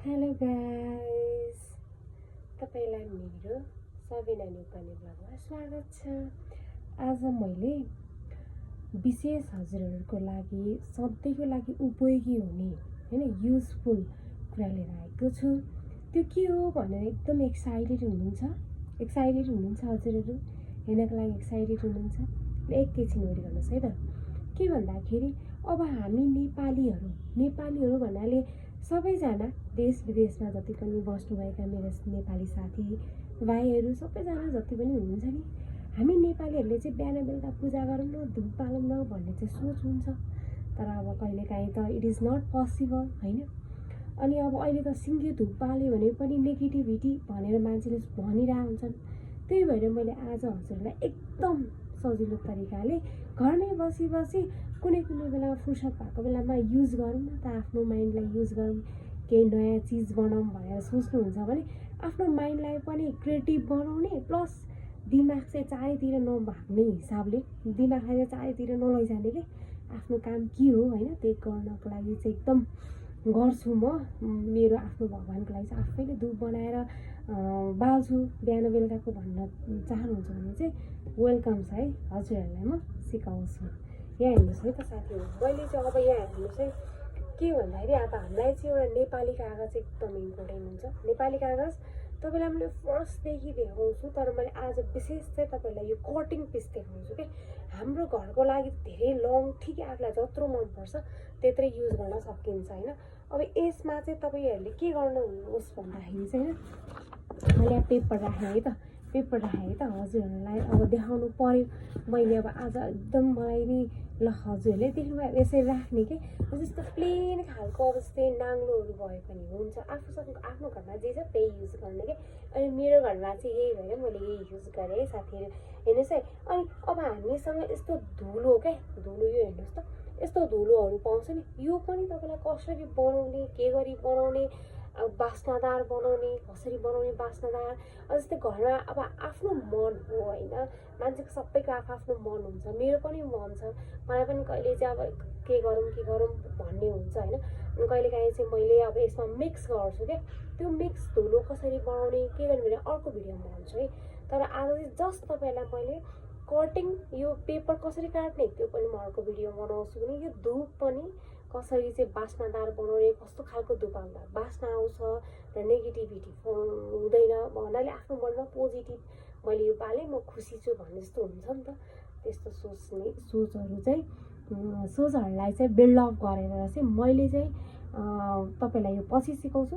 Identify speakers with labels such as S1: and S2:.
S1: Hello guys, तपाईलाई मेरो सबिना नेपाली ब्लगमा स्वागत छ। आज मैले विशेष हजुरहरूको लागि सधैँको लागि उपयोगी हुने हैन युजफुल कुरा लिएर आएको छु। त्यो के हो भनेर एकदम एक्साइटेड हुनुहुन्छ हजुरहरू, हेर्नको लागि एक्साइटेड हुनुहुन्छ। एकैछिन वेट गर्नुहोस् है त। के भन्दाखेरि अब हामी नेपालीहरू भन्नाले सबैजना देश विदेशमा जति पनि बस्नुभएका मेरो नेपाली साथी भाइहरू सबैजना जति पनि हुनुहुन्छ नि, हामी नेपालीहरूले चाहिँ बिहान बेलुका पूजा गरौँ न, धुप बालौँ न भन्ने चाहिँ सोच हुन्छ। तर अब कहिलेकाहीँ त इट इज नट पोसिबल हैन। अनि अब अहिले त सिङ्गे धुप बाल्यो भने पनि नेगेटिभिटी भनेर मान्छेले भनिरहेको हुन्छन्। त्यही भएर मैले आज हजुरलाई एकदम सजिलो तरिकाले घरमै बसी कुनै बेला फुर्सद भएको बेलामा युज गरौँ न त, आफ्नो माइन्डलाई युज गरौँ, केही नयाँ चिज बनाऊँ भनेर सोच्नुहुन्छ भने आफ्नो माइन्डलाई पनि क्रिएटिभ बनाउने प्लस दिमाग चाहिँ चारैतिर नभाग्ने हिसाबले, दिमागलाई चाहिँ चारैतिर नलैजाने के आफ्नो काम के हो हैन, त्यही गर्नको लागि चाहिँ एकदम गर्छु म। मेरो आफ्नो भगवानको लागि चाहिँ आफैले धुप बनाएर बाल्छु बिहान बेलुकाको भन्न चाहनुहुन्छ भने चाहिँ वेलकम छ है, हजुरहरूलाई म सिकाउँछु। यहाँ हेर्नुहोस् है त साथीहरू, मैले चाहिँ अब यहाँ हेर्नुहोस् है के भन्दाखेरि अब हामीलाई चाहिँ एउटा नेपाली कागज एकदम इम्पोर्टेन्ट हुन्छ। नेपाली कागज तपाईँलाई मैले फर्स्टदेखि देखाउँछु, तर मैले आज विशेष चाहिँ तपाईँलाई यो कटिङ पिस देखाउँछु कि हाम्रो घरको लागि धेरै लङ, ठिकै आफूलाई जत्रो मनपर्छ त्यत्रै युज गर्न सकिन्छ होइन। अब यसमा चाहिँ तपाईँहरूले के गर्नुहोस् भन्दाखेरि चाहिँ होइन, मैले पेपर राखेँ है त, हजुरहरूलाई अब देखाउनु पर्यो। मैले अब आज एकदम मलाई नि ल हजुरहरूले देख्नुभयो यसरी राख्ने के, जस्तो प्लेन खालको अब जस्तै नाङ्लोहरू भए पनि हुन्छ, आफूसँग आफ्नो घरमा जे छ त्यही युज गर्ने के। अनि मेरो घरमा चाहिँ यही भएर मैले यही युज गरेँ है साथीहरू, हेर्नुहोस् है। अनि अब हामीसँग यस्तो धुलो क्या, धुलो यो हेर्नुहोस् त, यस्तो धुलोहरू पाउँछ नि, यो पनि तपाईँलाई कसरी बनाउने, के गरी बनाउने, अब बास्नादार बनाउने, कसरी बनाउने बास्नादार। जस्तै घरमा अब आफ्नो मन हो होइन, मान्छेको सबैको आफ्नो मन हुन्छ, मेरो पनि मन छ, मलाई पनि कहिले चाहिँ अब के गरौँ भन्ने हुन्छ होइन। अनि कहिलेकाहीँ चाहिँ मैले अब यसमा मिक्स गर्छु क्या, त्यो मिक्स धुलो कसरी बनाउने के गर्ने भने अर्को भिडियोमा भन्छु है। तर आज चाहिँ जस्ट तपाईँलाई मैले कटिङ यो पेपर कसरी काट्ने त्यो पनि म अर्को भिडियो बनाउँछु। भने यो धुप पनि कसरी चाहिँ बास्नादार बनाउने, कस्तो खालको धुप हाल्दा बास्ना आउँछ र नेगेटिभिटी हुँदैन भन्नाले आफ्नो मनमा पोजिटिभ मैले यो पालेँ म खुसी छु भन्ने जस्तो हुन्छ नि त। त्यस्तो सोचहरूलाई चाहिँ बिल्ड अप गरेर चाहिँ मैले चाहिँ तपाईँलाई यो पछि सिकाउँछु।